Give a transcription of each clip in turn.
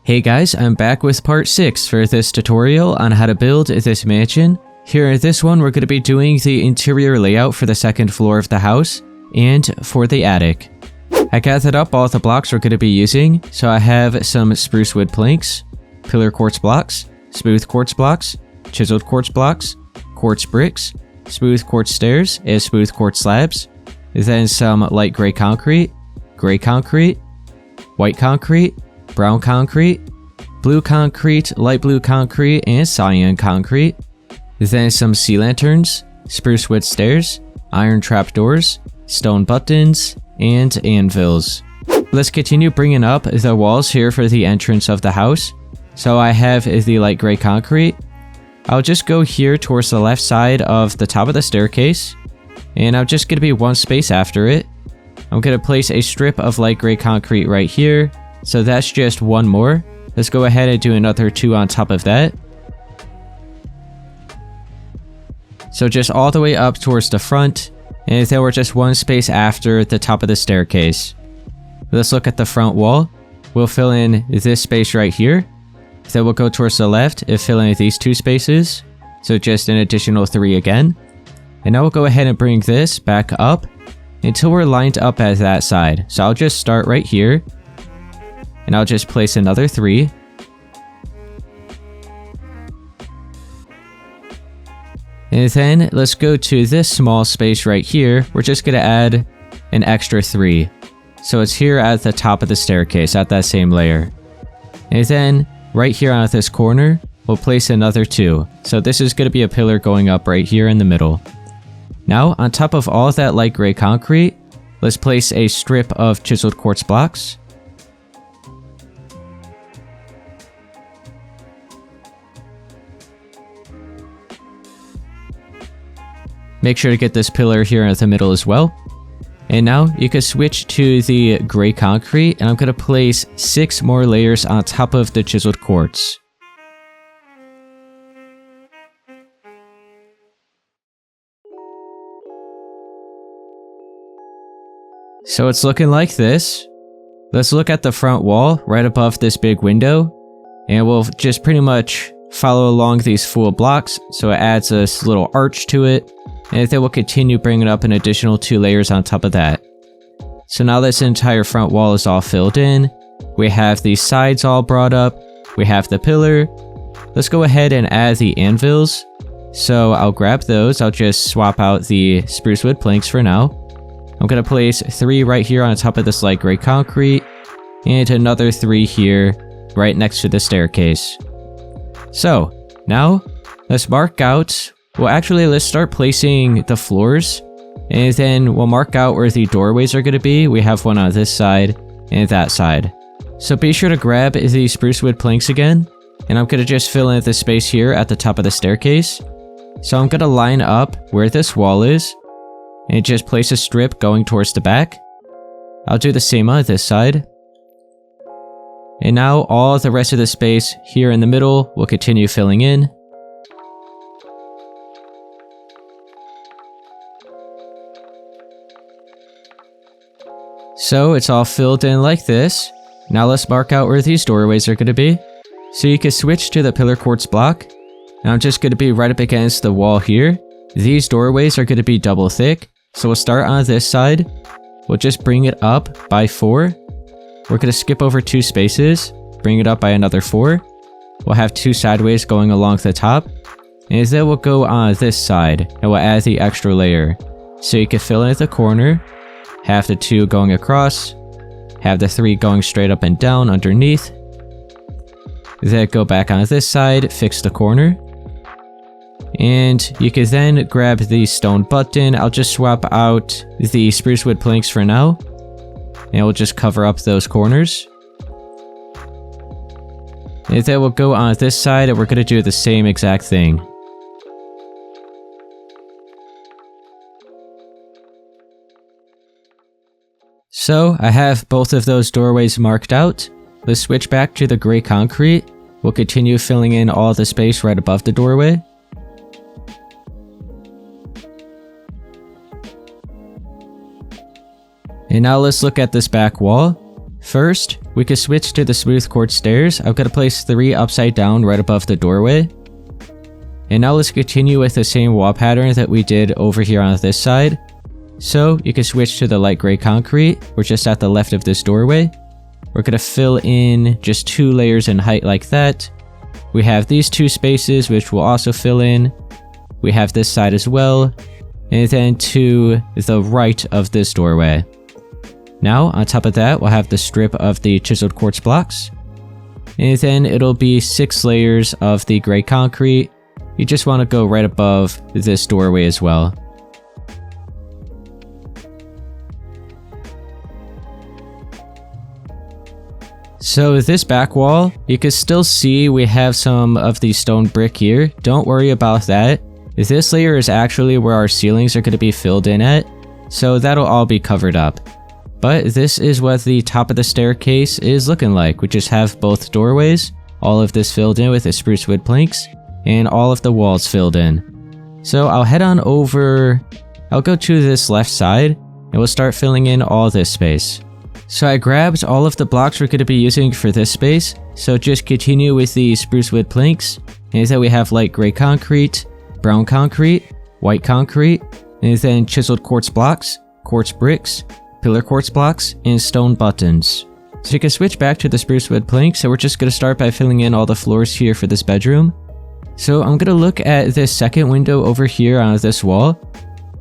Hey guys, I'm back with part 6 for this tutorial on how to build this mansion. Here in this one, we're going to be doing the interior layout for the second floor of the house and for the attic. I gathered up all the blocks we're going to be using, so I have some spruce wood planks, pillar quartz blocks, smooth quartz blocks, chiseled quartz blocks, quartz bricks, smooth quartz stairs, and smooth quartz slabs, then some light gray concrete, white concrete, brown concrete, blue concrete, light blue concrete, and cyan concrete. Then some sea lanterns, spruce wood stairs, iron trapdoors, stone buttons, and anvils. Let's continue bringing up the walls here for the entrance of the house. So I have the light gray concrete. I'll just go here towards the left side of the top of the staircase, and I'm just going to be one space after it. I'm going to place a strip of light gray concrete right here. So that's just one more. Let's go ahead and do another 2 on top of that. So just all the way up towards the front, and then we're just one space after the top of the staircase. Let's look at the front wall. We'll fill in this space right here. Then we'll go towards the left and fill in these 2 spaces. So just an additional 3 again. And now we'll go ahead and bring this back up until we're lined up at that side. So I'll just start right here. And I'll just place another 3. And then let's go to this small space right here. We're just going to add an extra 3. So it's here at the top of the staircase at that same layer. And then right here on this corner, we'll place another 2. So this is going to be a pillar going up right here in the middle. Now on top of all of that light gray concrete, let's place a strip of chiseled quartz blocks. Make sure to get this pillar here in the middle as well. And now you can switch to the gray concrete, and I'm going to place 6 more layers on top of the chiseled quartz. So it's looking like this. Let's look at the front wall right above this big window, and we'll just pretty much follow along these full blocks so it adds this little arch to it. And then we'll continue bringing up an additional 2 layers on top of that. So now this entire front wall is all filled in. We have these sides all brought up. We have the pillar. Let's go ahead and add the anvils. So I'll grab those. I'll just swap out the spruce wood planks for now. I'm going to place 3 right here on top of this light gray concrete. And another 3 here right next to the staircase. So now let's mark out. Well, actually, let's start placing the floors, and then we'll mark out where the doorways are going to be. We have one on this side and that side. So be sure to grab the spruce wood planks again, and I'm going to just fill in the space here at the top of the staircase. So I'm going to line up where this wall is, and just place a strip going towards the back. I'll do the same on this side. And now all the rest of the space here in the middle will continue filling in. So it's all filled in like this. Now let's mark out where these doorways are going to be. So you can switch to the pillar quartz block. And I'm just going to be right up against the wall here. These doorways are going to be double thick. So we'll start on this side. We'll just bring it up by 4. We're going to skip over 2 spaces. Bring it up by another 4. We'll have 2 sideways going along the top. And then we'll go on this side. And we'll add the extra layer. So you can fill in the corner. Have the 2 going across, have the 3 going straight up and down underneath. Then go back on this side, fix the corner. And you can then grab the stone button. I'll just swap out the spruce wood planks for now. And we'll just cover up those corners. And then we'll go on this side and we're going to do the same exact thing. So I have both of those doorways marked out. Let's switch back to the gray concrete. We'll continue filling in all the space right above the doorway. And now let's look at this back wall. First, we could switch to the smooth quartz stairs. I'm going to place 3 upside down right above the doorway. And now let's continue with the same wall pattern that we did over here on this side. So you can switch to the light gray concrete. We're just at the left of this doorway. We're going to fill in just 2 layers in height like that. We have these 2 spaces which we'll also fill in. We have this side as well. And then to the right of this doorway. Now on top of that we'll have the strip of the chiseled quartz blocks. And then it'll be 6 layers of the gray concrete. You just want to go right above this doorway as well. So this back wall, you can still see we have some of the stone brick here. Don't worry about that. This layer is actually where our ceilings are going to be filled in at, so that'll all be covered up. But this is what the top of the staircase is looking like. We just have both doorways, all of this filled in with the spruce wood planks, and all of the walls filled in. So I'll head on over, I'll go to this left side, and we'll start filling in all this space. So I grabbed all of the blocks we're going to be using for this space, so just continue with the spruce wood planks, and then we have light gray concrete, brown concrete, white concrete, and then chiseled quartz blocks, quartz bricks, pillar quartz blocks, and stone buttons. So you can switch back to the spruce wood planks, so we're just going to start by filling in all the floors here for this bedroom. So I'm going to look at this second window over here on this wall,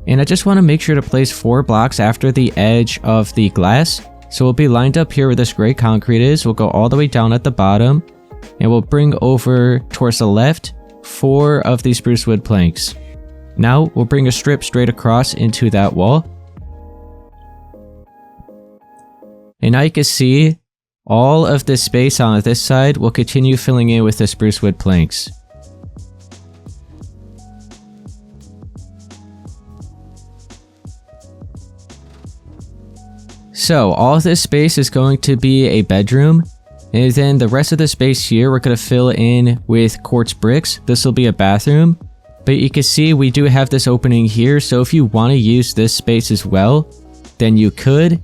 and I just want to make sure to place 4 blocks after the edge of the glass. So we'll be lined up here where this gray concrete is. We'll go all the way down at the bottom, and we'll bring over towards the left 4 of these spruce wood planks. Now we'll bring a strip straight across into that wall. And now you can see all of this space on this side will continue filling in with the spruce wood planks. So all of this space is going to be a bedroom, and then the rest of the space here we're going to fill in with quartz bricks. This will be a bathroom, but you can see we do have this opening here, so if you want to use this space as well, then you could.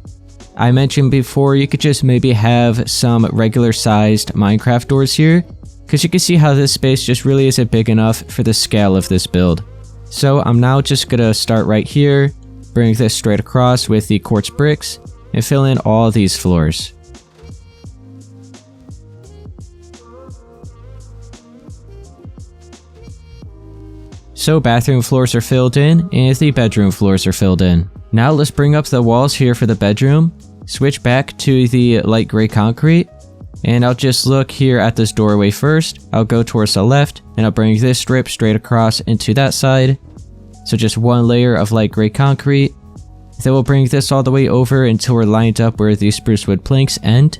I mentioned before you could just maybe have some regular sized Minecraft doors here, because you can see how this space just really isn't big enough for the scale of this build. So I'm now just going to start right here, bring this straight across with the quartz bricks, and fill in all these floors. So bathroom floors are filled in, and the bedroom floors are filled in. Now let's bring up the walls here for the bedroom, switch back to the light gray concrete, and I'll just look here at this doorway first. I'll go towards the left, and I'll bring this strip straight across into that side. So just 1 layer of light gray concrete. Then we'll bring this all the way over until we're lined up where the spruce wood planks end.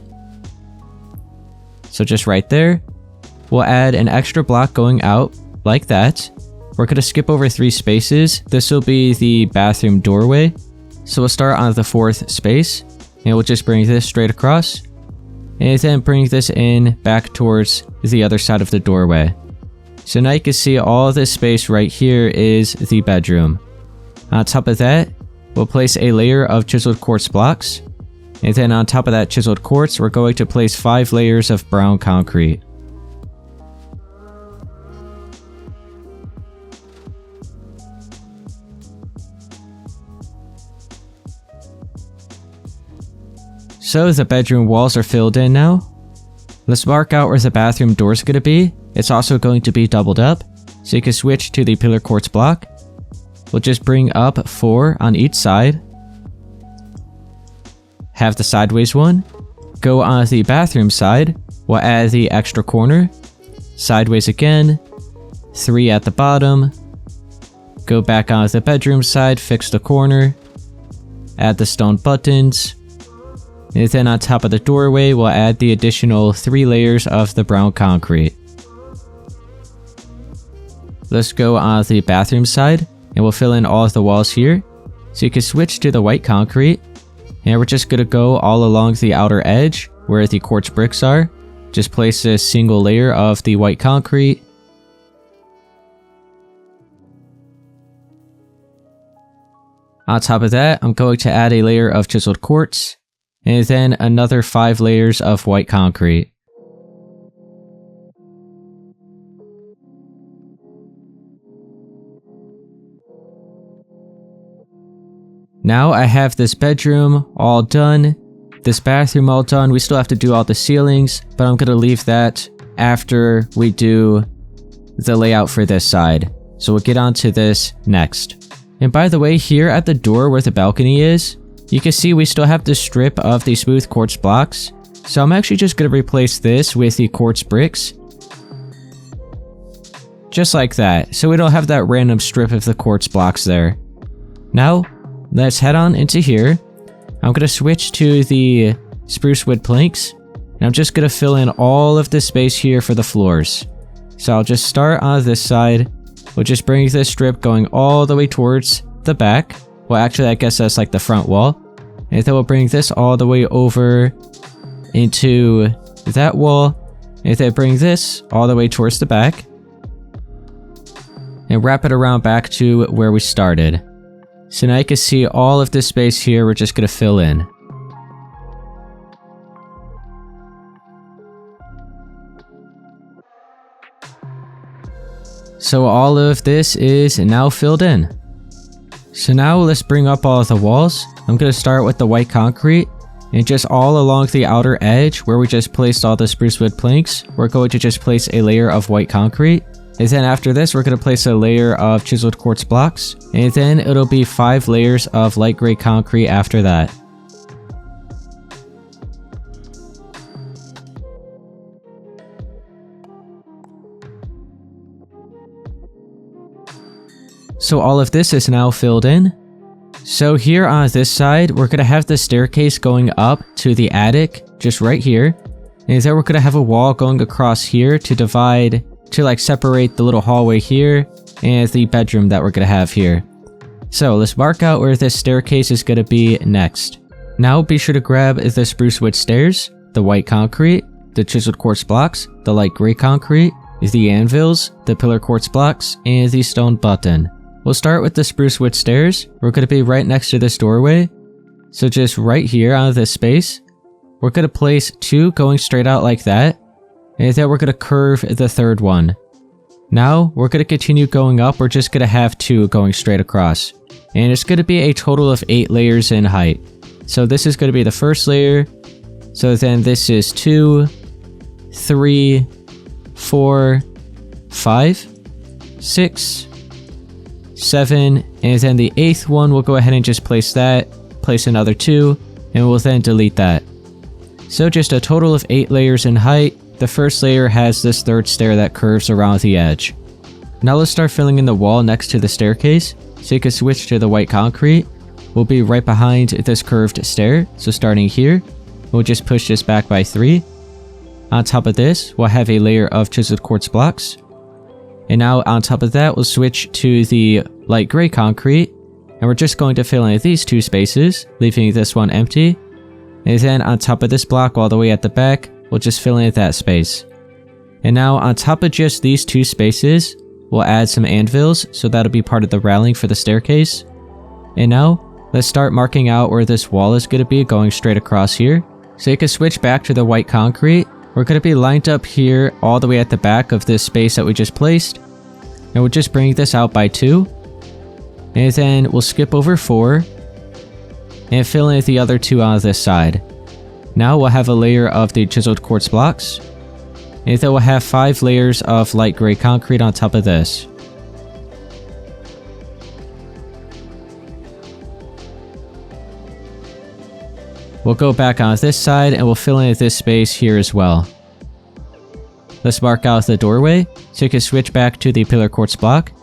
So just right there. We'll add an extra block going out, like that. We're going to skip over 3 spaces. This will be the bathroom doorway. So we'll start on the 4th space, and we'll just bring this straight across. And then bring this in back towards the other side of the doorway. So now you can see all this space right here is the bedroom. On top of that, we'll place a layer of chiseled quartz blocks, and then on top of that chiseled quartz, we're going to place 5 layers of brown concrete. So the bedroom walls are filled in now. Let's mark out where the bathroom door is going to be. It's also going to be doubled up, so you can switch to the pillar quartz block. We'll just bring up 4 on each side. Have the sideways one. Go on the bathroom side. We'll add the extra corner. Sideways again. 3 at the bottom. Go back on the bedroom side, fix the corner. Add the stone buttons. And then on top of the doorway, we'll add the additional 3 layers of the brown concrete. Let's go on the bathroom side, and we'll fill in all of the walls here. So you can switch to the white concrete, and we're just going to go all along the outer edge where the quartz bricks are. Just place a single layer of the white concrete. On top of that, I'm going to add a layer of chiseled quartz. and then another 5 layers of white concrete. Now I have this bedroom all done, this bathroom all done. We still have to do all the ceilings, but I'm gonna leave that after we do the layout for this side. So we'll get onto this next. And by the way, here at the door where the balcony is, you can see we still have this strip of the smooth quartz blocks. So I'm actually just gonna replace this with the quartz bricks. Just like that, so we don't have that random strip of the quartz blocks there. Now, let's head on into here. I'm gonna switch to the spruce wood planks, and I'm just gonna fill in all of the space here for the floors. So I'll just start on this side. We'll just bring this strip going all the way towards the back. Well, actually, I guess that's like the front wall. And then we'll bring this all the way over into that wall. And then bring this all the way towards the back. And wrap it around back to where we started. So now you can see all of this space here, we're just going to fill in. So all of this is now filled in. So now let's bring up all of the walls. I'm going to start with the white concrete, and just all along the outer edge where we just placed all the spruce wood planks, we're going to just place a layer of white concrete. And then after this, we're going to place a layer of chiseled quartz blocks, and then it'll be 5 layers of light gray concrete after that. So all of this is now filled in. So here on this side, we're going to have the staircase going up to the attic, just right here. And then we're going to have a wall going across here to divide, to like separate the little hallway here and the bedroom that we're going to have here. So let's mark out where this staircase is going to be next. Now be sure to grab the spruce wood stairs, the white concrete, the chiseled quartz blocks, the light gray concrete, the anvils, the pillar quartz blocks, and the stone button. We'll start with the spruce wood stairs. We're going to be right next to this doorway. So just right here out of this space, we're going to place 2 going straight out like that. And then we're going to curve the 3rd one. Now we're going to continue going up. We're just going to have 2 going straight across. And it's going to be a total of 8 layers in height. So this is going to be the first layer. So then this is 2, 3, 4, 5, 6, 7, and then the 8th one, we'll go ahead and just place that, place another 2, and we'll then delete that. So just a total of 8 layers in height. The first layer has this 3rd stair that curves around the edge. Now let's start filling in the wall next to the staircase. So you can switch to the white concrete. We'll be right behind this curved stair. So starting here, we'll just push this back by 3. On top of this, we'll have a layer of chiseled quartz blocks. And now on top of that, we'll switch to the light gray concrete. And we're just going to fill in these 2 spaces, leaving this one empty. And then on top of this block all the way at the back, we'll just fill in that space. And now on top of just these 2 spaces, we'll add some anvils, so that'll be part of the railing for the staircase. And now, let's start marking out where this wall is going to be going straight across here. So you can switch back to the white concrete. We're going to be lined up here all the way at the back of this space that we just placed. And we'll just bring this out by 2. And then we'll skip over 4. And fill in the other 2 on this side. Now we'll have a layer of the chiseled quartz blocks. And then we'll have 5 layers of light gray concrete on top of this. We'll go back on this side and we'll fill in this space here as well. Let's mark out the doorway, so you can switch back to the pillar quartz block.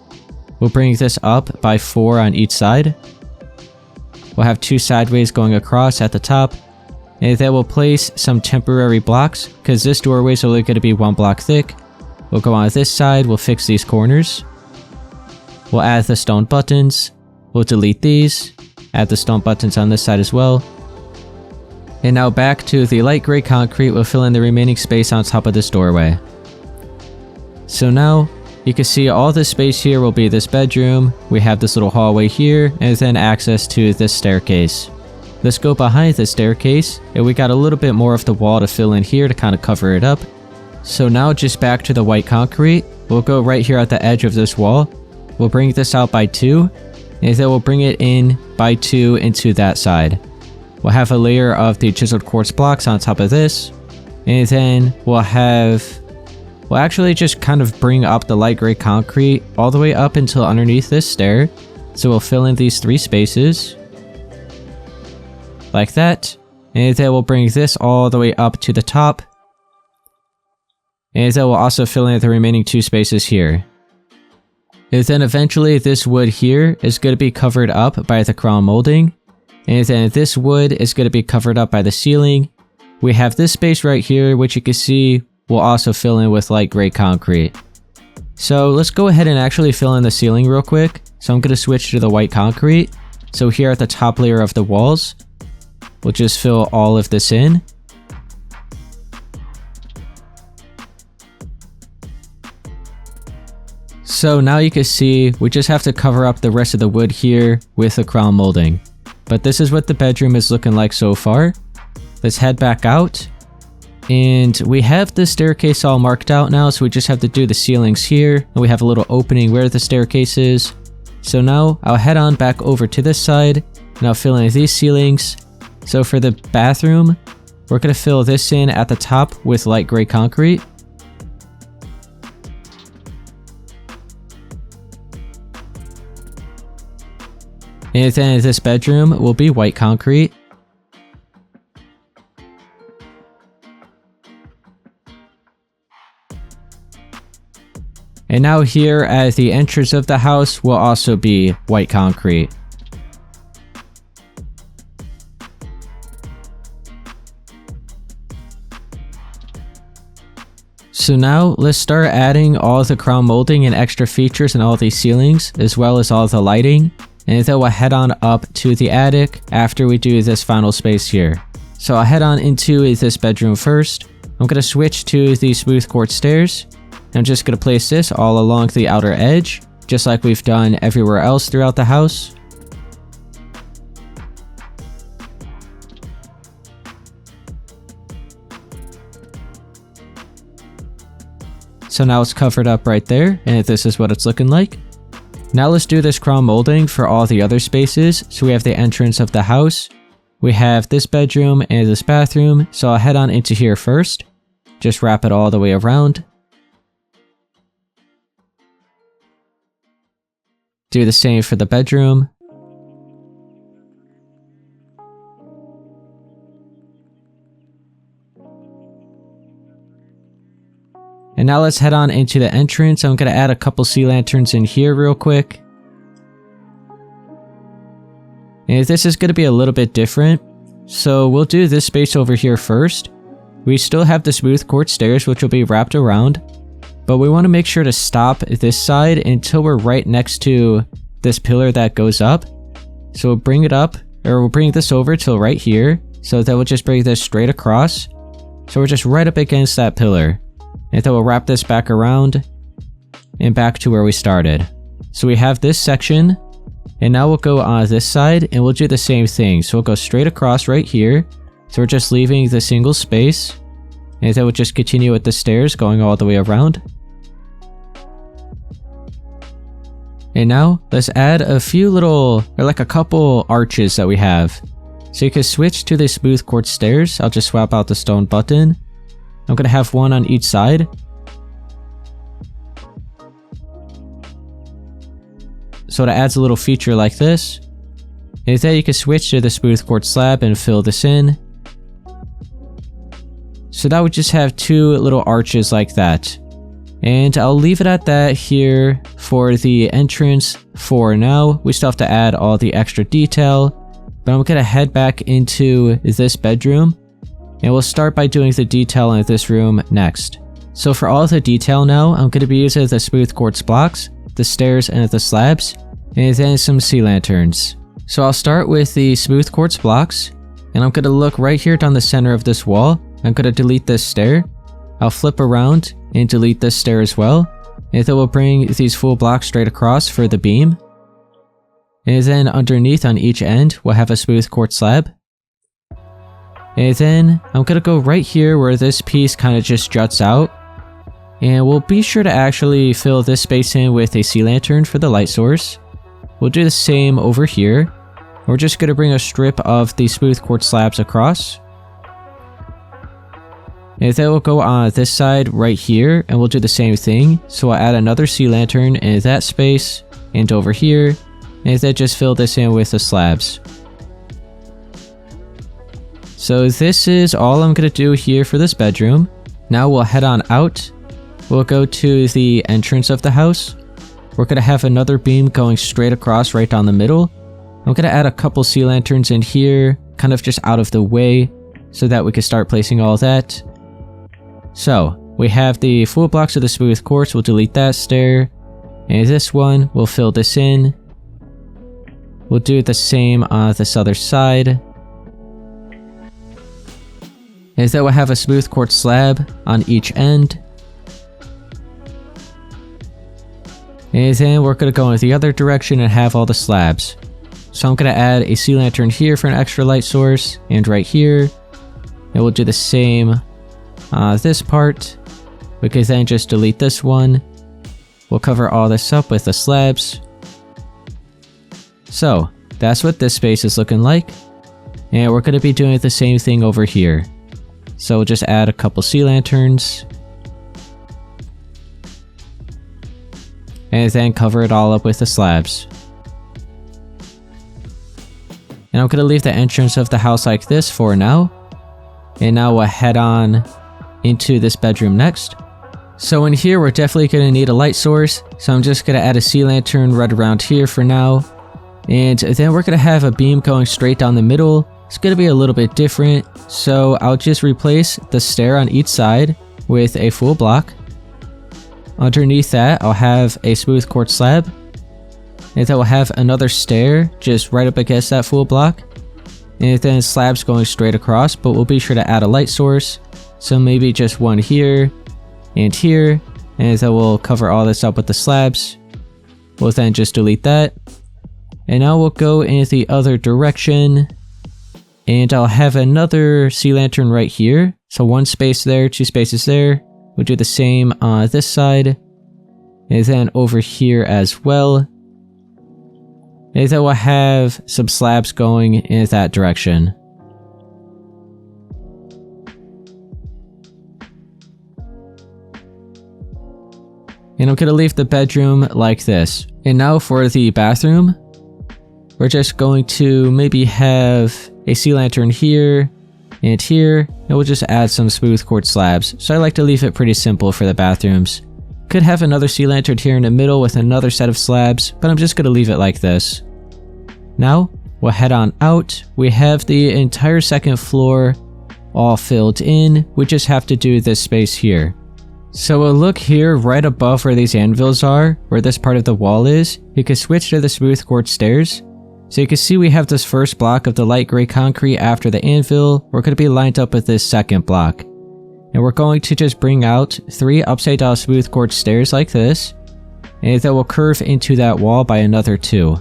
We'll bring this up by 4 on each side. We'll have 2 sideways going across at the top. And then we'll place some temporary blocks, because this doorway is only going to be 1 block thick. We'll go on this side, we'll fix these corners. We'll add the stone buttons. We'll delete these. Add the stone buttons on this side as well. And now back to the light gray concrete, we'll fill in the remaining space on top of this doorway. So now, you can see all this space here will be this bedroom. We have this little hallway here, and then access to this staircase. let's go behind the staircase, and we got a little bit more of the wall to fill in here to kind of cover it up. So now just back to the white concrete, we'll go right here at the edge of this wall. We'll bring this out by 2, and then we'll bring it in by 2 into that side. We'll have a layer of the chiseled quartz blocks on top of this, and then we'll actually just kind of bring up the light gray concrete all the way up until underneath this stair. So we'll fill in these 3 spaces, like that, and then we'll bring this all the way up to the top, and then we'll also fill in the remaining 2 spaces here. And then eventually this wood here is going to be covered up by the crown molding, and then this wood is going to be covered up by the ceiling. We have this space right here, which you can see we'll also fill in with light gray concrete. So let's go ahead and actually fill in the ceiling real quick. So I'm going to switch to the white concrete. So here at the top layer of the walls, we'll just fill all of this in. So now you can see we just have to cover up the rest of the wood here with the crown molding. But this is what the bedroom is looking like so far. Let's head back out. And we have the staircase all marked out now, so we just have to do the ceilings here. And we have a little opening where the staircase is. So now I'll head on back over to this side, and I'll fill in these ceilings. So for the bathroom, we're going to fill this in at the top with light gray concrete. And then this bedroom will be white concrete. And now here at the entrance of the house will also be white concrete. So now let's start adding all the crown molding and extra features in all these ceilings, as well as all the lighting. And then we'll head on up to the attic after we do this final space here. So I'll head on into this bedroom first. I'm going to switch to the smooth quartz stairs. I'm just going to place this all along the outer edge, just like we've done everywhere else throughout the house. So now it's covered up right there, and this is what it's looking like. Now let's do this crown molding for all the other spaces. So we have the entrance of the house. We have this bedroom and this bathroom. So I'll head on into here first. Just wrap it all the way around. Do the same for the bedroom. And now let's head on into the entrance. I'm going to add a couple sea lanterns in here real quick. And this is going to be a little bit different. So we'll do this space over here first. We still have the smooth quartz stairs, which will be wrapped around. But we want to make sure to stop this side until we're right next to this pillar that goes up. So we'll bring it up, or we'll bring this over till right here. So that we'll just bring this straight across. So we're just right up against that pillar. And then we'll wrap this back around and back to where we started. So we have this section, and now we'll go on this side and we'll do the same thing. So we'll go straight across right here. So we're just leaving the single space, and then we'll just continue with the stairs going all the way around. And now let's add a few little, or like a couple arches that we have. So you can switch to the smooth quartz stairs. I'll just swap out the stone button. I'm going to have one on each side. So it adds a little feature like this. And then you can switch to the smooth quartz slab and fill this in. So that would just have 2 little arches like that. And I'll leave it at that here for the entrance for now. We still have to add all the extra detail. But I'm going to head back into this bedroom. And we'll start by doing the detail in this room next. So for all the detail now, I'm going to be using the smooth quartz blocks, the stairs and the slabs, and then some sea lanterns. So I'll start with the smooth quartz blocks, and I'm going to look right here down the center of this wall. I'm going to delete this stair. I'll flip around and delete this stair as well. And then we'll bring these full blocks straight across for the beam. And then underneath on each end, we'll have a smooth quartz slab. And then I'm gonna go right here where this piece kind of just juts out. And we'll be sure to actually fill this space in with a sea lantern for the light source. We'll do the same over here. We're just gonna bring a strip of the smooth quartz slabs across. And then we'll go on this side right here and we'll do the same thing. So I'll add another sea lantern in that space and over here. And then just fill this in with the slabs. So this is all I'm gonna do here for this bedroom. Now we'll head on out. We'll go to the entrance of the house. We're gonna have another beam going straight across right down the middle. I'm gonna add a couple sea lanterns in here, kind of just out of the way, so that we can start placing all that. So, we have the full blocks of the smooth quartz, we'll delete that stair. And this one, we'll fill this in. We'll do the same on this other side. And then we'll have a smooth quartz slab on each end. And then we're going to go in the other direction and have all the slabs. So I'm going to add a sea lantern here for an extra light source, and right here. And we'll do the same on this part. We can then just delete this one. We'll cover all this up with the slabs. So, that's what this space is looking like. And we're going to be doing the same thing over here. So we'll just add a couple sea lanterns. And then cover it all up with the slabs. And I'm going to leave the entrance of the house like this for now. And now we'll head on into this bedroom next. So in here we're definitely going to need a light source. So I'm just going to add a sea lantern right around here for now. And then we're going to have a beam going straight down the middle. It's going to be a little bit different. So I'll just replace the stair on each side with a full block. Underneath that, I'll have a smooth quartz slab. And then we'll have another stair just right up against that full block. And then slabs going straight across, but we'll be sure to add a light source. So maybe just one here and here. And then we'll cover all this up with the slabs. We'll then just delete that. And now we'll go in the other direction. And I'll have another sea lantern right here. So one space there, two spaces there. We'll do the same on this side. And then over here as well. And then we'll have some slabs going in that direction. And I'm going to leave the bedroom like this. And now for the bathroom. We're just going to maybe have a sea lantern here and here, and we'll just add some smooth quartz slabs. So I like to leave it pretty simple for the bathrooms. Could have another sea lantern here in the middle with another set of slabs, but I'm just going to leave it like this. Now, we'll head on out. We have the entire second floor all filled in. We just have to do this space here. So we'll look here right above where these anvils are, where this part of the wall is. You can switch to the smooth quartz stairs. So you can see we have this first block of the light gray concrete after the anvil. We're going to be lined up with this second block. And we're going to just bring out 3 upside down smooth quartz stairs like this. And then we'll curve into that wall by another 2.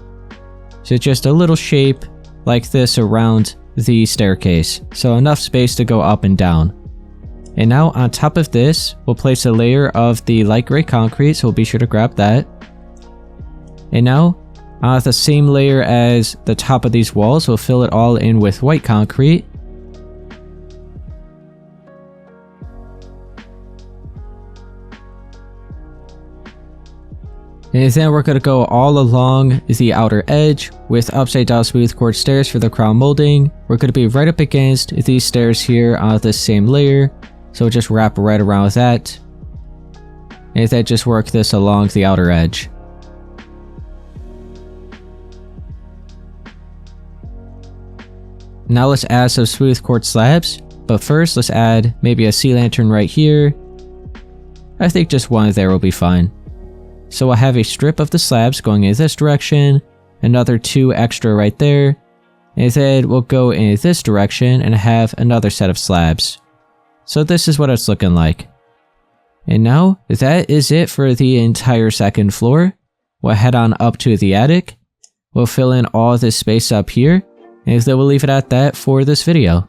So just a little shape like this around the staircase. So enough space to go up and down. And now on top of this, we'll place a layer of the light gray concrete. So we'll be sure to grab that. And now, the same layer as the top of these walls, we'll fill it all in with white concrete. And then we're going to go all along the outer edge with upside down smooth quartz stairs for the crown molding. We're going to be right up against these stairs here on this same layer. So we'll just wrap right around that. And then just work this along the outer edge. Now let's add some smooth quartz slabs, but first let's add maybe a sea lantern right here. I think just one there will be fine. So we'll have a strip of the slabs going in this direction, another 2 extra right there, and then we'll go in this direction and have another set of slabs. So this is what it's looking like. And now, that is it for the entire second floor. We'll head on up to the attic. We'll fill in all this space up here. And then we'll leave it at that for this video.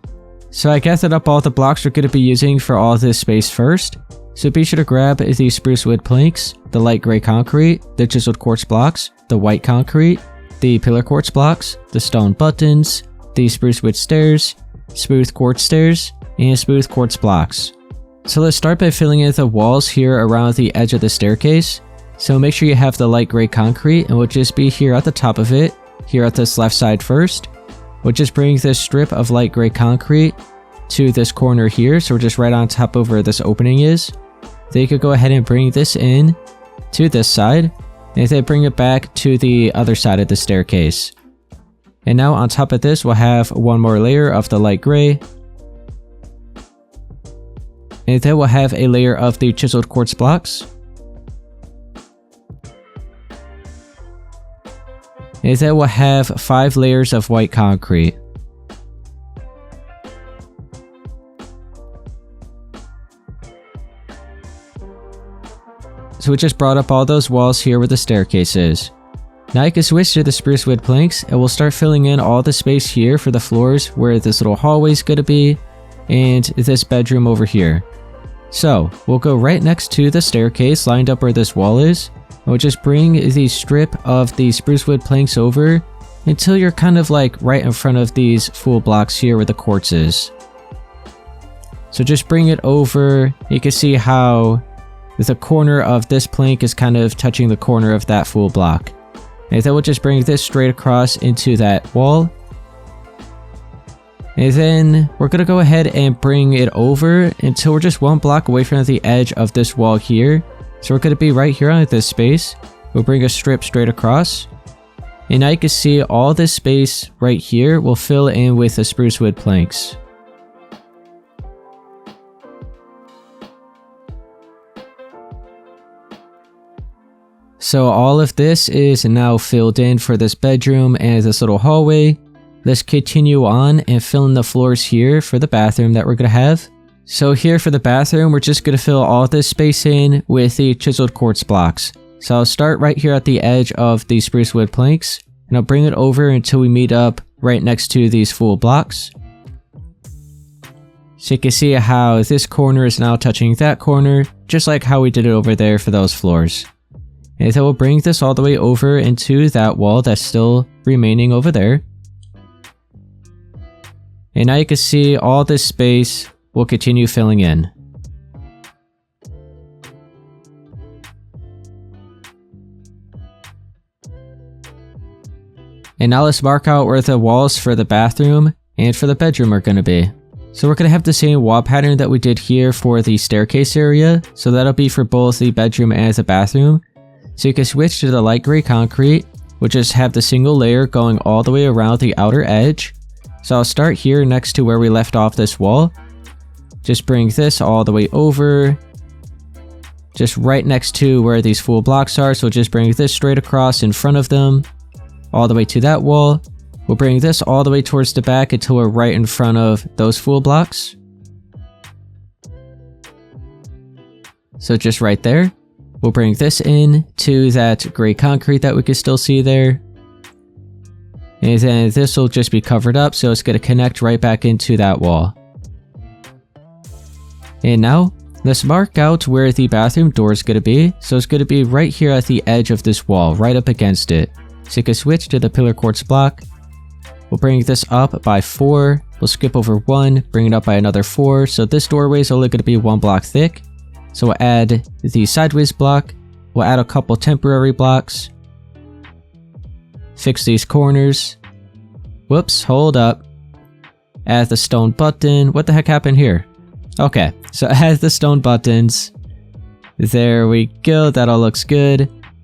So I gathered up all the blocks we're going to be using for all this space first. So be sure to grab the spruce wood planks, the light gray concrete, the chiseled quartz blocks, the white concrete, the pillar quartz blocks, the stone buttons, the spruce wood stairs, smooth quartz stairs, and smooth quartz blocks. So let's start by filling in the walls here around the edge of the staircase. So make sure you have the light gray concrete, and we'll just be here at the top of it, here at this left side first. We'll just bring this strip of light gray concrete to this corner here, so we're just right on top of where this opening is. Then you could go ahead and bring this in to this side, and then bring it back to the other side of the staircase. And now on top of this, we'll have one more layer of the light gray. And then we'll have a layer of the chiseled quartz blocks. And then we'll have 5 layers of white concrete. So we just brought up all those walls here where the staircase is. Now you can switch to the spruce wood planks, and we'll start filling in all the space here for the floors where this little hallway is going to be, and this bedroom over here. So we'll go right next to the staircase lined up where this wall is, and we'll just bring the strip of the spruce wood planks over until you're kind of like right in front of these full blocks here where the quartz is. So just bring it over. You can see how the corner of this plank is kind of touching the corner of that full block. And then we'll just bring this straight across into that wall. And then we're going to go ahead and bring it over until we're just 1 block away from the edge of this wall here. So we're going to be right here on this space. We'll bring a strip straight across. And now you can see all this space right here will fill in with the spruce wood planks. So all of this is now filled in for this bedroom and this little hallway. Let's continue on and fill in the floors here for the bathroom that we're going to have. So here for the bathroom, we're just going to fill all this space in with the chiseled quartz blocks. So I'll start right here at the edge of the spruce wood planks, and I'll bring it over until we meet up right next to these full blocks. So you can see how this corner is now touching that corner, just like how we did it over there for those floors. And then we'll bring this all the way over into that wall that's still remaining over there. And now you can see all this space will continue filling in. And now let's mark out where the walls for the bathroom and for the bedroom are going to be. So we're going to have the same wall pattern that we did here for the staircase area. So that'll be for both the bedroom and the bathroom. So you can switch to the light gray concrete. We'll just have the single layer going all the way around the outer edge. So I'll start here next to where we left off this wall. Just bring this all the way over. Just right next to where these full blocks are. So just bring this straight across in front of them. All the way to that wall. We'll bring this all the way towards the back until we're right in front of those full blocks. So just right there. We'll bring this in to that gray concrete that we can still see there. And then this will just be covered up, so it's going to connect right back into that wall. And now, let's mark out where the bathroom door is going to be. So it's going to be right here at the edge of this wall, right up against it. So you can switch to the pillar quartz block. We'll bring this up by 4. We'll skip over 1, bring it up by another 4. So this doorway is only going to be 1 block thick. So we'll add the sideways block. We'll add a couple temporary blocks. Fix these corners. Whoops, hold up. Add the stone button. What the heck happened here? Okay, so add the stone buttons. There we go, that all looks good.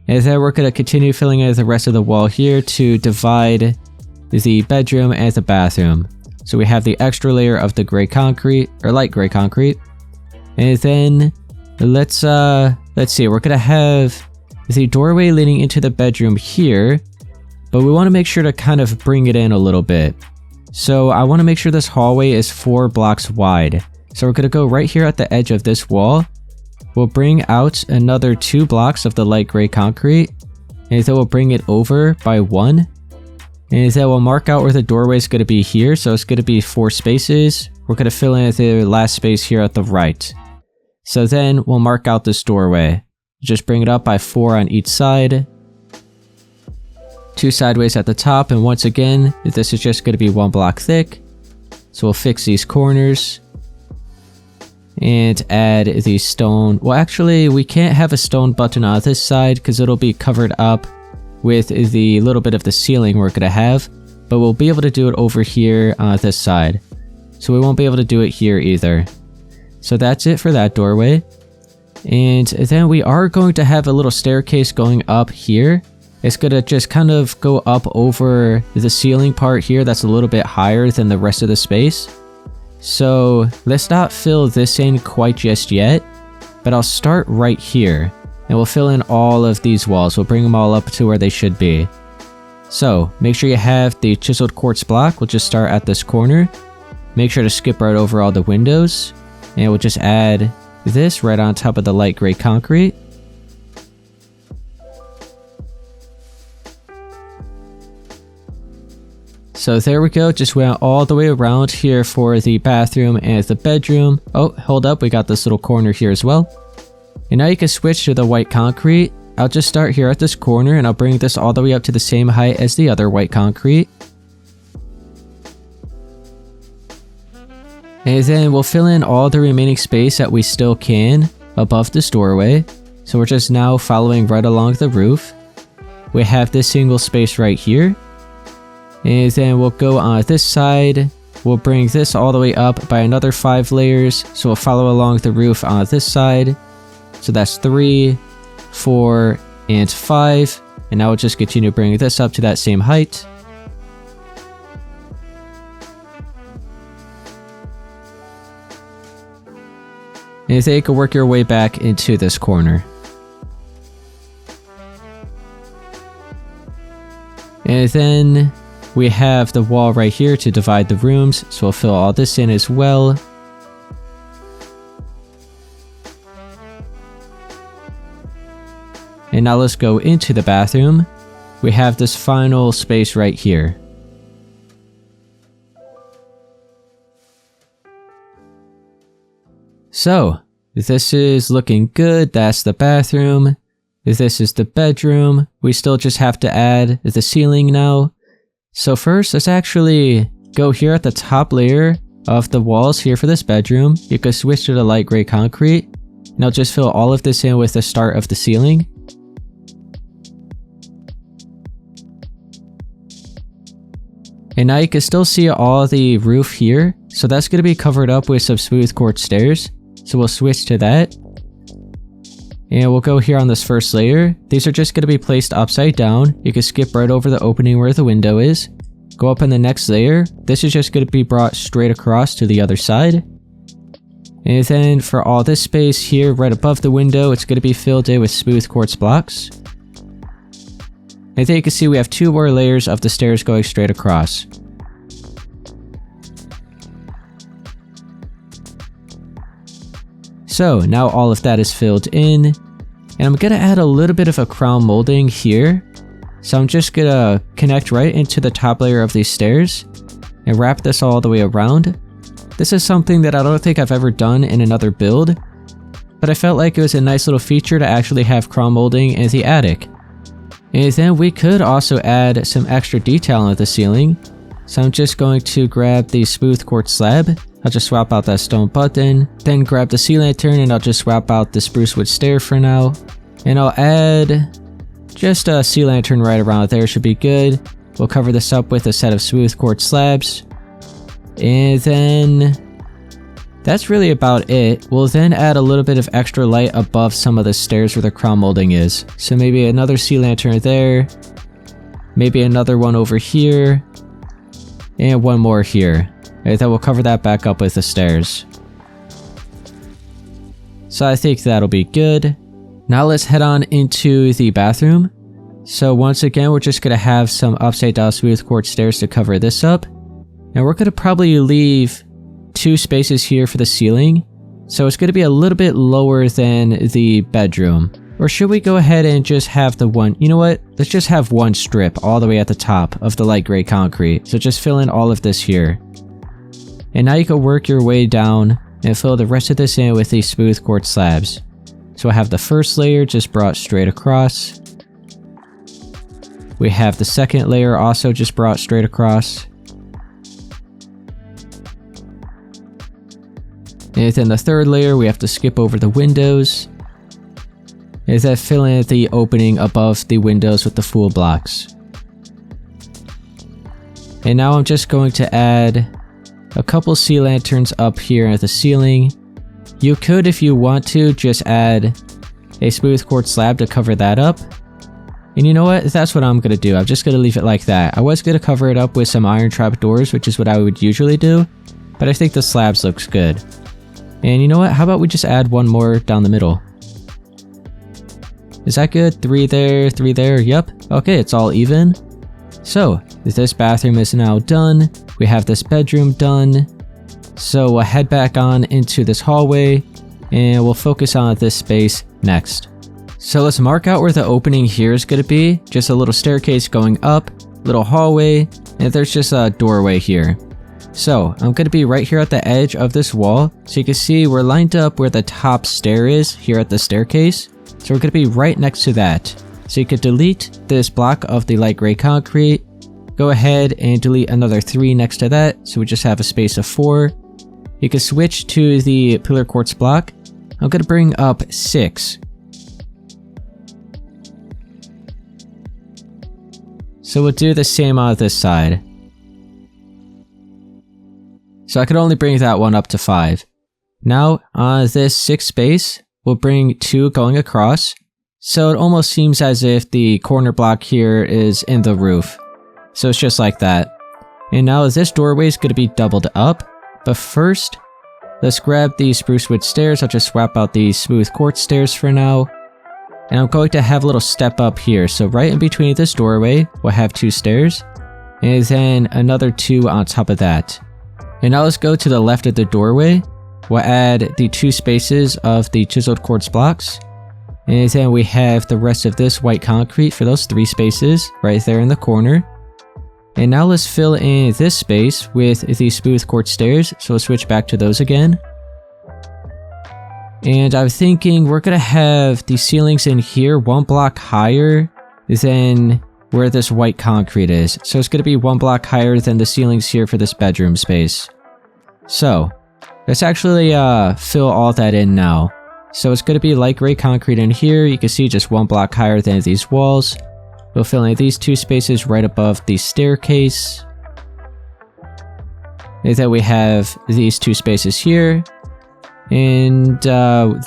And then we're going to continue filling in the rest of the wall here to divide the bedroom and the bathroom. So we have the extra layer of the gray concrete, or light gray concrete. And then let's see, we're going to have the doorway leading into the bedroom here, but we want to make sure to kind of bring it in a little bit. So I want to make sure this hallway is 4 blocks wide. So we're going to go right here at the edge of this wall. We'll bring out another 2 blocks of the light gray concrete, and then we'll bring it over by 1. And then we'll mark out where the doorway is going to be here. So it's going to be 4 spaces we're going to fill in the last space here at the right. So then we'll mark out this doorway. Just bring it up by 4 on each side. 2 sideways at the top, and once again, this is just going to be 1 block thick. So we'll fix these corners. And add the stone. Well, actually, we can't have a stone button on this side because it'll be covered up with the little bit of the ceiling we're going to have. But we'll be able to do it over here on this side. So we won't be able to do it here either. So that's it for that doorway. And then we are going to have a little staircase going up here. It's going to just kind of go up over the ceiling part here that's a little bit higher than the rest of the space. So let's not fill this in quite just yet, but I'll start right here and we'll fill in all of these walls. We'll bring them all up to where they should be. So make sure you have the chiseled quartz block. We'll just start at this corner. Make sure to skip right over all the windows, and we'll just add this right on top of the light gray concrete. So there we go, just went all the way around here for the bathroom and the bedroom. Oh, hold up, we got this little corner here as well. And now you can switch to the white concrete. I'll just start here at this corner and I'll bring this all the way up to the same height as the other white concrete. And then we'll fill in all the remaining space that we still can above this doorway. So we're just now following right along the roof. We have this single space right here. And then we'll go on this side. We'll bring this all the way up by another 5 layers. So we'll follow along the roof on this side. So that's 3, 4, and 5. And now we'll just continue bringing this up to that same height. And then you can work your way back into this corner. And then we have the wall right here to divide the rooms, so we'll fill all this in as well. And now let's go into the bathroom. We have this final space right here. So, this is looking good. That's the bathroom. This is the bedroom. We still just have to add the ceiling now. So first, let's actually go here at the top layer of the walls here for this bedroom. You can switch to the light gray concrete. And I'll just fill all of this in with the start of the ceiling. And now you can still see all the roof here. So that's going to be covered up with some smooth quartz stairs. So we'll switch to that. And we'll go here on this first layer. These are just going to be placed upside down. You can skip right over the opening where the window is. Go up in the next layer. This is just going to be brought straight across to the other side. And then for all this space here right above the window, it's going to be filled in with smooth quartz blocks. And then you can see we have 2 more layers of the stairs going straight across. So now all of that is filled in, and I'm going to add a little bit of a crown molding here. So I'm just going to connect right into the top layer of these stairs and wrap this all the way around. This is something that I don't think I've ever done in another build, but I felt like it was a nice little feature to actually have crown molding in the attic. And then we could also add some extra detail on the ceiling. So I'm just going to grab the smooth quartz slab. I'll just swap out that stone button, then grab the sea lantern and I'll just swap out the spruce wood stair for now. And I'll add just a sea lantern right around there, should be good. We'll cover this up with a set of smooth quartz slabs. And then that's really about it. We'll then add a little bit of extra light above some of the stairs where the crown molding is. So maybe another sea lantern there, maybe another one over here, and one more here. And then we'll cover that back up with the stairs. So I think that'll be good. Now let's head on into the bathroom. So once again, we're just going to have some upside down smooth quartz stairs to cover this up. And we're going to probably leave 2 spaces here for the ceiling. So it's going to be a little bit lower than the bedroom. Or should we go ahead and just have the one? You know what? Let's just have one strip all the way at the top of the light gray concrete. So just fill in all of this here. And now you can work your way down and fill the rest of this in with these smooth quartz slabs. So I have the first layer just brought straight across. We have the second layer also just brought straight across. And then the third layer, we have to skip over the windows. And then fill in the opening above the windows with the full blocks. And now I'm just going to add a couple sea lanterns up here at the ceiling. You could, if you want to, just add a smooth quartz slab to cover that up. And you know what? That's what I'm going to do. I'm just going to leave it like that. I was going to cover it up with some iron trap doors, which is what I would usually do. But I think the slabs looks good. And you know what? How about we just add one more down the middle? Is that good? 3 there, 3 there. Yep. Okay, it's all even. So, this bathroom is now done. We have this bedroom done. So we'll head back on into this hallway and we'll focus on this space next. So let's mark out where the opening here is going to be. Just a little staircase going up, little hallway, and there's just a doorway here. So I'm going to be right here at the edge of this wall. So you can see we're lined up where the top stair is here at the staircase. So we're going to be right next to that. So you could delete this block of the light gray concrete. Go ahead and delete another 3 next to that. So we just have a space of 4. You can switch to the pillar quartz block. I'm going to bring up 6. So we'll do the same on this side. So I could only bring that one up to 5. Now on this 6 space, we'll bring 2 going across. So it almost seems as if the corner block here is in the roof. So it's just like that. And now this doorway is going to be doubled up. But first, let's grab these spruce wood stairs. I'll just swap out these smooth quartz stairs for now. And I'm going to have a little step up here. So right in between this doorway, we'll have 2 stairs. And then another 2 on top of that. And now let's go to the left of the doorway. We'll add the 2 spaces of the chiseled quartz blocks. And then we have the rest of this white concrete for those 3 spaces right there in the corner. And now let's fill in this space with the smooth quartz stairs. So we'll switch back to those again. And I'm thinking we're going to have the ceilings in here 1 block higher than where this white concrete is. So it's going to be 1 block higher than the ceilings here for this bedroom space. So let's actually fill all that in now. So it's going to be light gray concrete in here. You can see just 1 block higher than these walls. We'll fill in these 2 spaces right above the staircase. And then we have these 2 spaces here. And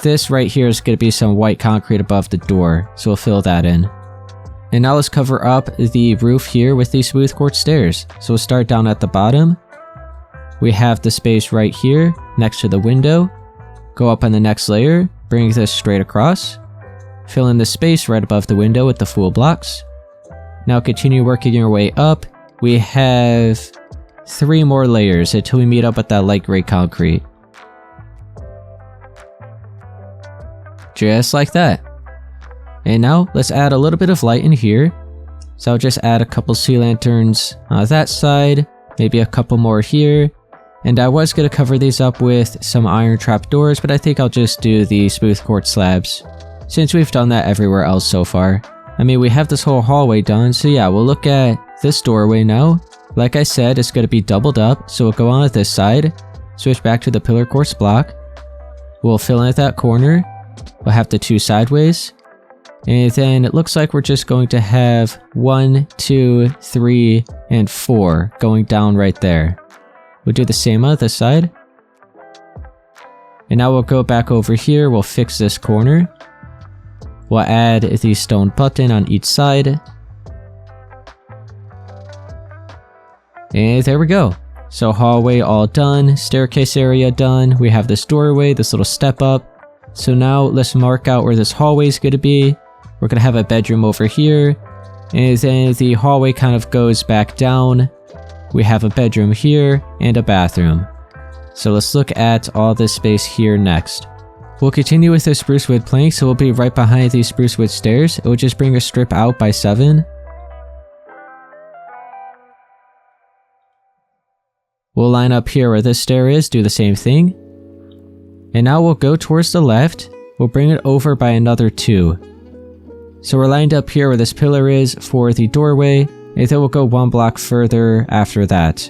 this right here is going to be some white concrete above the door. So we'll fill that in. And now let's cover up the roof here with these smooth quartz stairs. So we'll start down at the bottom. We have the space right here next to the window. Go up on the next layer, bring this straight across. Fill in the space right above the window with the full blocks. Now continue working your way up. We have 3 more layers until we meet up with that light gray concrete. Just like that. And now let's add a little bit of light in here. So I'll just add a couple sea lanterns on that side, maybe a couple more here. And I was going to cover these up with some iron trap doors, but I think I'll just do the smooth quartz slabs, since we've done that everywhere else so far. I mean, we have this whole hallway done, so yeah, we'll look at this doorway now. Like I said, it's going to be doubled up, so we'll go on this side, switch back to the pillar quartz block. We'll fill in at that corner. We'll have the 2 sideways. And then it looks like we're just going to have 1, 2, 3, and 4 going down right there. We'll do the same on this side. And now we'll go back over here, we'll fix this corner. We'll add the stone button on each side. And there we go. So hallway all done, staircase area done. We have this doorway, this little step up. So now let's mark out where this hallway is going to be. We're going to have a bedroom over here. And then the hallway kind of goes back down. We have a bedroom here and a bathroom. So let's look at all this space here next. We'll continue with the spruce wood plank, so we'll be right behind these spruce wood stairs. It will just bring a strip out by 7. We'll line up here where this stair is, do the same thing. And now we'll go towards the left. We'll bring it over by another 2. So we're lined up here where this pillar is for the doorway, and then we'll go 1 block further after that.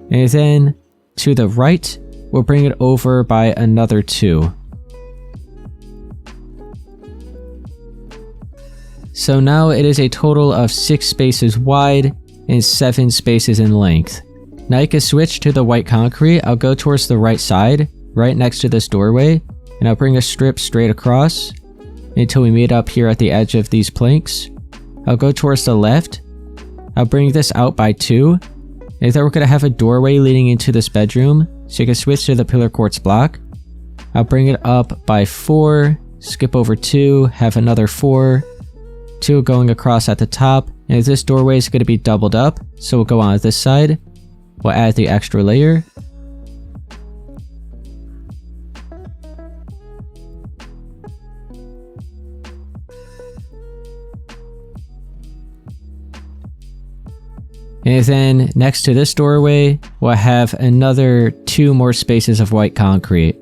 And then to the right, we'll bring it over by another 2. So now it is a total of 6 spaces wide and 7 spaces in length. Now you can switch to the white concrete. I'll go towards the right side, right next to this doorway, and I'll bring a strip straight across until we meet up here at the edge of these planks. I'll go towards the left. I'll bring this out by 2, and then we're going to have a doorway leading into this bedroom, so you can switch to the pillar quartz block. I'll bring it up by 4, skip over 2, have another 4, 2 going across at the top, and this doorway is going to be doubled up, so we'll go on this side. We'll add the extra layer. And then next to this doorway, we'll have another 2 more spaces of white concrete.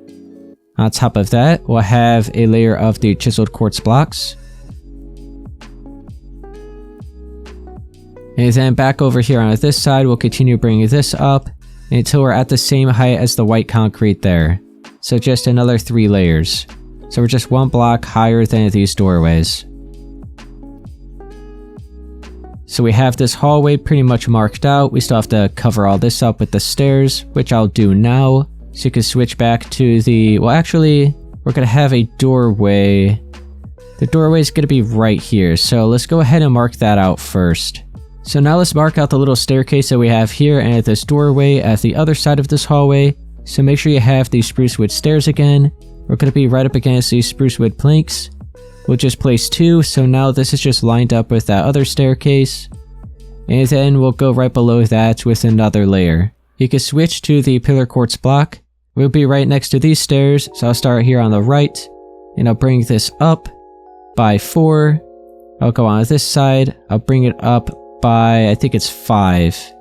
On top of that, we'll have a layer of the chiseled quartz blocks. And then back over here on this side, we'll continue bringing this up until we're at the same height as the white concrete there. So just another 3 layers. So we're just 1 block higher than these doorways. So we have this hallway pretty much marked out. We still have to cover all this up with the stairs, which I'll do now. So you can switch back to the... Well, actually, we're going to have a doorway. The doorway is going to be right here. So let's go ahead and mark that out first. So now let's mark out the little staircase that we have here and this doorway at the other side of this hallway. So make sure you have the spruce wood stairs again. We're going to be right up against these spruce wood planks. We'll just place 2, so now this is just lined up with that other staircase. And then we'll go right below that with another layer. You can switch to the pillar quartz block. We'll be right next to these stairs, so I'll start here on the right. And I'll bring this up by 4. I'll go on this side. I'll bring it up by, I think it's 5.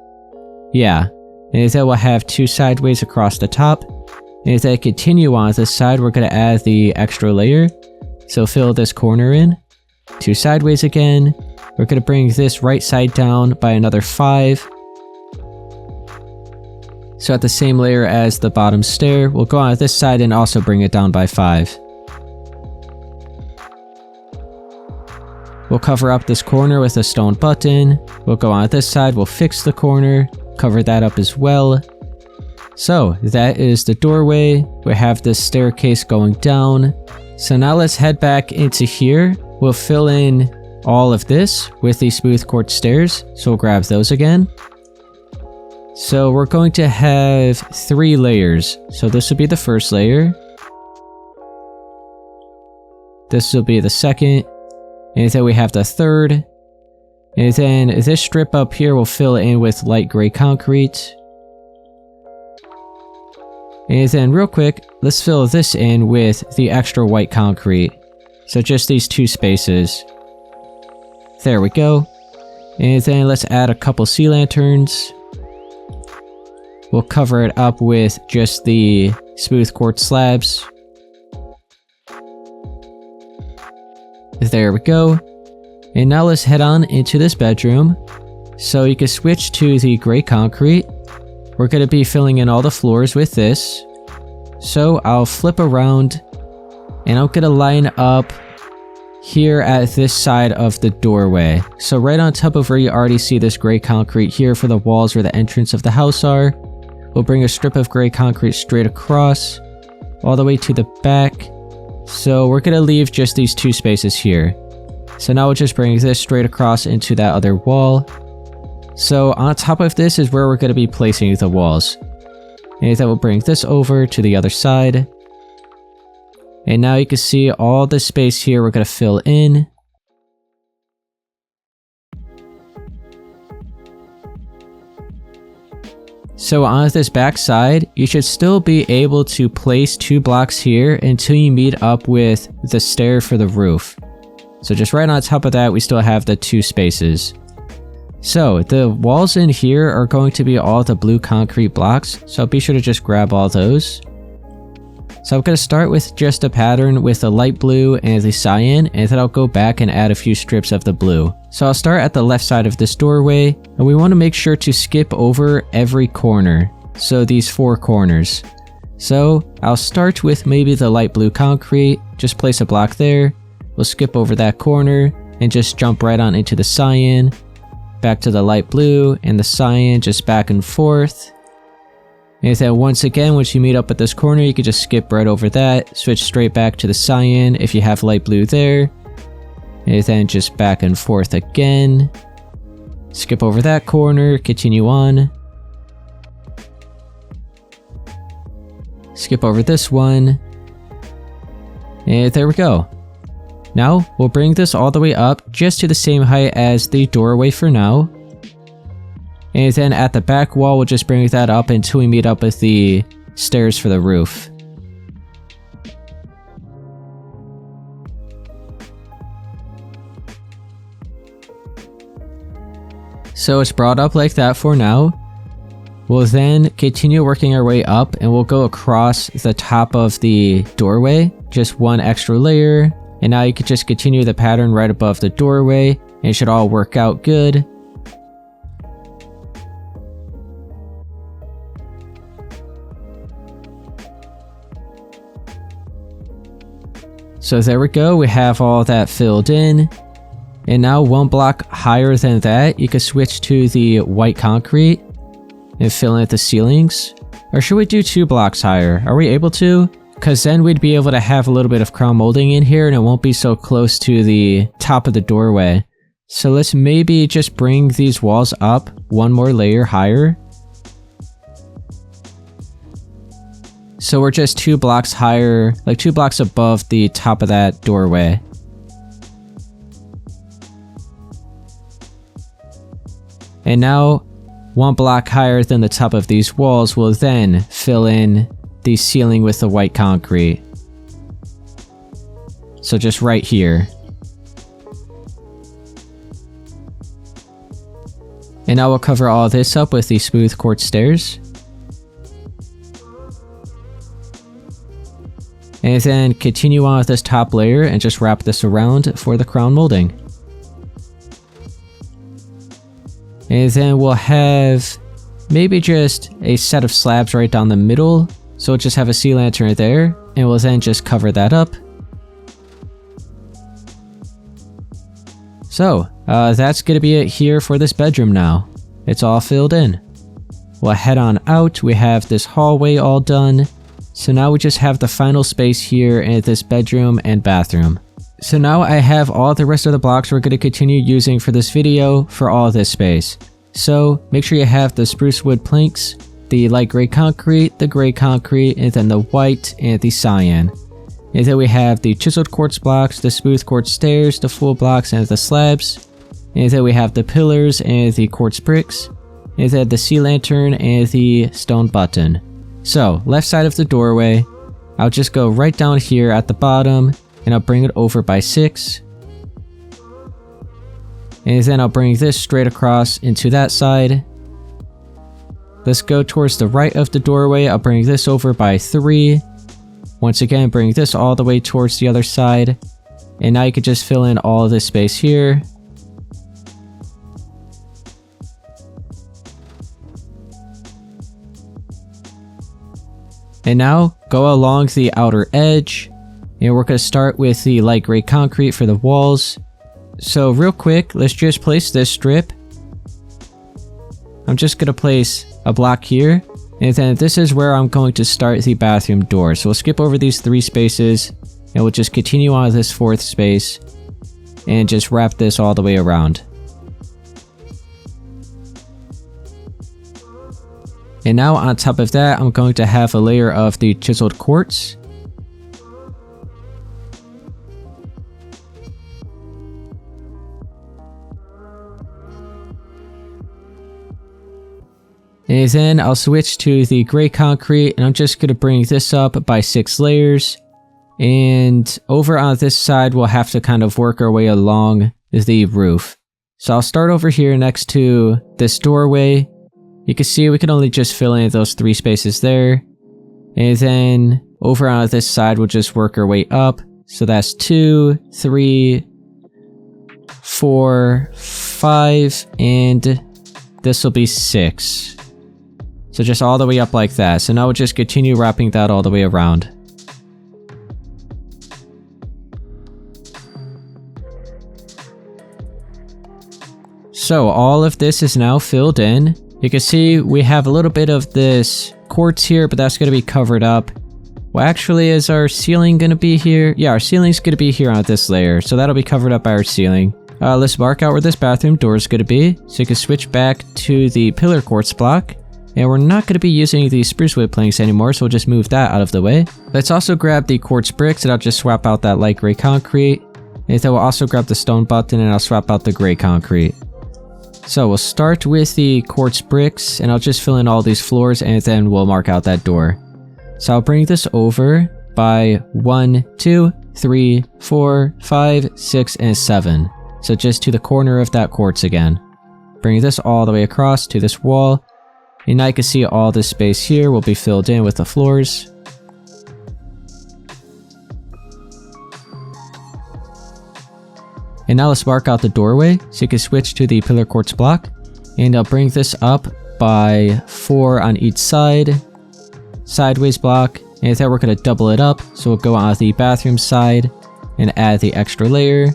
Yeah. And then we'll have 2 sideways across the top. And as I continue on this side, we're going to add the extra layer. So fill this corner in. 2 sideways again. We're going to bring this right side down by another 5. So at the same layer as the bottom stair, we'll go on this side and also bring it down by 5. We'll cover up this corner with a stone button. We'll go on this side, we'll fix the corner, cover that up as well. So that is the doorway. We have this staircase going down. So now let's head back into here. We'll fill in all of this with the smooth quartz stairs. So we'll grab those again. So we're going to have 3 layers. So this will be the first layer. This will be the second. And then we have the third. And then this strip up here will fill in with light gray concrete. And then real quick, let's fill this in with the extra white concrete. So just these 2 spaces. There we go. And then let's add a couple sea lanterns. We'll cover it up with just the smooth quartz slabs. There we go. And now let's head on into this bedroom. So you can switch to the gray concrete. We're going to be filling in all the floors with this. So I'll flip around and I'm going to line up here at this side of the doorway. So right on top of where you already see this gray concrete here for the walls where the entrance of the house are. We'll bring a strip of gray concrete straight across all the way to the back. So we're going to leave just these 2 spaces here. So now we'll just bring this straight across into that other wall. So on top of this is where we're going to be placing the walls. And then we'll bring this over to the other side. And now you can see all the space here we're going to fill in. So on this back side, you should still be able to place 2 blocks here until you meet up with the stair for the roof. So just right on top of that, we still have the 2 spaces. So the walls in here are going to be all the blue concrete blocks, so be sure to just grab all those. So I'm going to start with just a pattern with the light blue and the cyan, and then I'll go back and add a few strips of the blue. So I'll start at the left side of this doorway, and we want to make sure to skip over every corner. So these 4 corners. So I'll start with maybe the light blue concrete, just place a block there. We'll skip over that corner and just jump right on into the cyan. Back to the light blue and the cyan, just back and forth. And then once again, once you meet up at this corner, you can just skip right over that, switch straight back to the cyan if you have light blue there. And then just back and forth again. Skip over that corner, continue on. Skip over this one. And there we go. Now, we'll bring this all the way up just to the same height as the doorway for now. And then at the back wall, we'll just bring that up until we meet up with the stairs for the roof. So it's brought up like that for now. We'll then continue working our way up and we'll go across the top of the doorway, just one extra layer. And now you can just continue the pattern right above the doorway and it should all work out good. So there we go, we have all that filled in. And now 1 block higher than that, you can switch to the white concrete and fill in the ceilings. Or should we do 2 blocks higher? Are we able to? Because then we'd be able to have a little bit of crown molding in here and it won't be so close to the top of the doorway. So let's maybe just bring these walls up 1 more layer higher. So we're just 2 blocks higher, like 2 blocks above the top of that doorway. And now 1 block higher than the top of these walls will then fill in the ceiling with the white concrete. So just right here. And now we'll cover all this up with the smooth quartz stairs. And then continue on with this top layer and just wrap this around for the crown molding. And then we'll have maybe just a set of slabs right down the middle. So we'll just have a sea lantern there, and we'll then just cover that up. So, that's gonna be it here for this bedroom now. It's all filled in. We'll head on out, we have this hallway all done. So now we just have the final space here in this bedroom and bathroom. So now I have all the rest of the blocks we're going to continue using for this video for all this space. So make sure you have the spruce wood planks, the light gray concrete, the gray concrete, and then the white and the cyan. And then we have the chiseled quartz blocks, the smooth quartz stairs, the full blocks, and the slabs. And then we have the pillars and the quartz bricks. And then the sea lantern and the stone button. So, left side of the doorway, I'll just go right down here at the bottom, and I'll bring it over by 6. And then I'll bring this straight across into that side. Let's go towards the right of the doorway, I'll bring this over by 3. Once again, bring this all the way towards the other side. And now you can just fill in all of this space here. And now, go along the outer edge, and we're going to start with the light gray concrete for the walls. So real quick, let's just place this strip. I'm just going to place a block here, and then this is where I'm going to start the bathroom door. So we'll skip over these 3 spaces, and we'll just continue on this 4th space, and just wrap this all the way around. And now on top of that, I'm going to have a layer of the chiseled quartz. And then I'll switch to the gray concrete, and I'm just going to bring this up by 6 layers. And over on this side, we'll have to kind of work our way along the roof. So I'll start over here next to this doorway. You can see we can only just fill in those 3 spaces there. And then over on this side, we'll just work our way up. So that's 2, 3, 4, 5, and this will be 6. So just all the way up like that. So now we'll just continue wrapping that all the way around. So all of this is now filled in. You can see we have a little bit of this quartz here, but that's going to be covered up. Well, actually, is our ceiling going to be here? Yeah, our ceiling's going to be here on this layer, so that'll be covered up by our ceiling. Let's mark out where this bathroom door is going to be, so you can switch back to the pillar quartz block. And we're not going to be using these spruce wood planks anymore, so we'll just move that out of the way. Let's also grab the quartz bricks, and I'll just swap out that light gray concrete. And then we'll also grab the stone button, and I'll swap out the gray concrete. So we'll start with the quartz bricks, and I'll just fill in all these floors, and then we'll mark out that door. So I'll bring this over by 1, 2, 3, 4, 5, 6, and 7. So just to the corner of that quartz again. Bring this all the way across to this wall. And now you can see all this space here will be filled in with the floors. And now let's mark out the doorway, so you can switch to the pillar quartz block. And I'll bring this up by 4 on each side. Sideways block. And then we're going to double it up, so we'll go on the bathroom side and add the extra layer.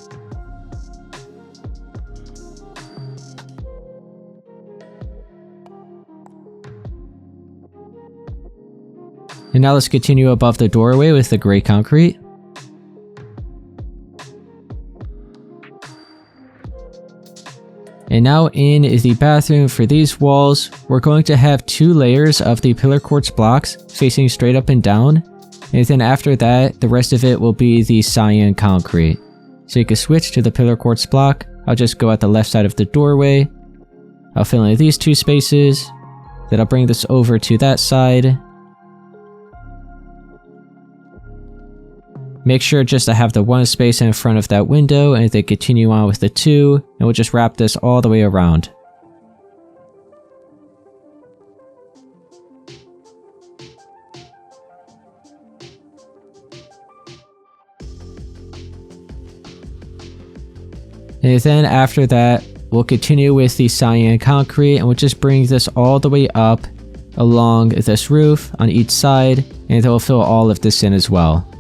And now let's continue above the doorway with the gray concrete. And now in the bathroom for these walls, we're going to have 2 layers of the pillar quartz blocks facing straight up and down. And then after that, the rest of it will be the cyan concrete. So you can switch to the pillar quartz block. I'll just go at the left side of the doorway. I'll fill in these 2 spaces. Then I'll bring this over to that side. Make sure just to have the 1 space in front of that window, and then continue on with the 2, and we'll just wrap this all the way around. And then after that, we'll continue with the cyan concrete, and we'll just bring this all the way up along this roof on each side, and then we'll fill all of this in as well.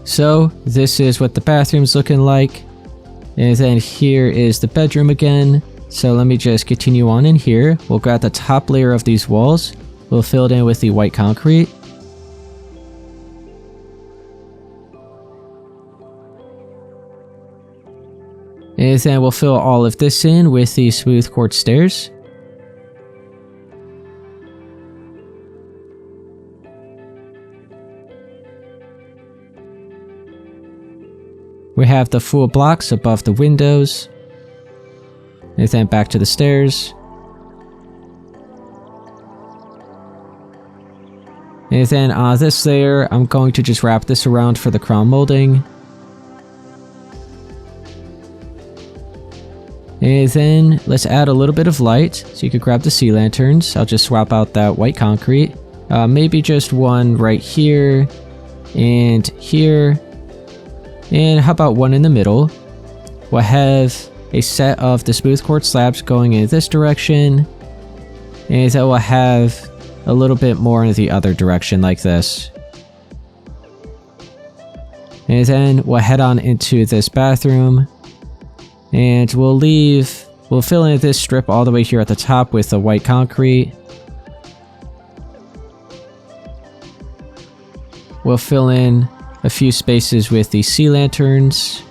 So this is what the bathroom's looking like. And then here is the bedroom again. So let me just continue on in here. We'll grab the top layer of these walls. We'll fill it in with the white concrete. And then we'll fill all of this in with the smooth quartz stairs. We have the full blocks above the windows. And then back to the stairs. And then on this layer, I'm going to just wrap this around for the crown molding. And then let's add a little bit of light. So you could grab the sea lanterns. I'll just swap out that white concrete. Maybe just one right here and here. And how about one in the middle? We'll have a set of the smooth quartz slabs going in this direction. And then we'll have a little bit more in the other direction like this. And then we'll head on into this bathroom. And we'll fill in this strip all the way here at the top with the white concrete. We'll fill in a few spaces with the sea lanterns.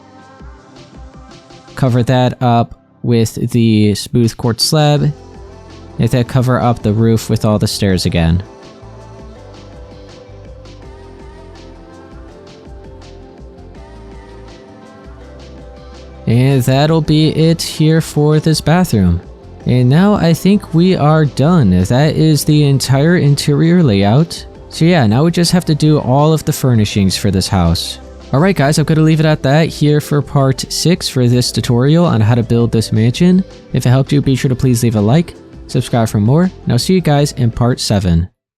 Cover that up with the smooth quartz slab. And then cover up the roof with all the stairs again. And that'll be it here for this bathroom. And now I think we are done. That is the entire interior layout. So yeah, now we just have to do all of the furnishings for this house. Alright guys, I'm going to leave it at that here for part 6 for this tutorial on how to build this mansion. If it helped you, be sure to please leave a like, subscribe for more, and I'll see you guys in part 7.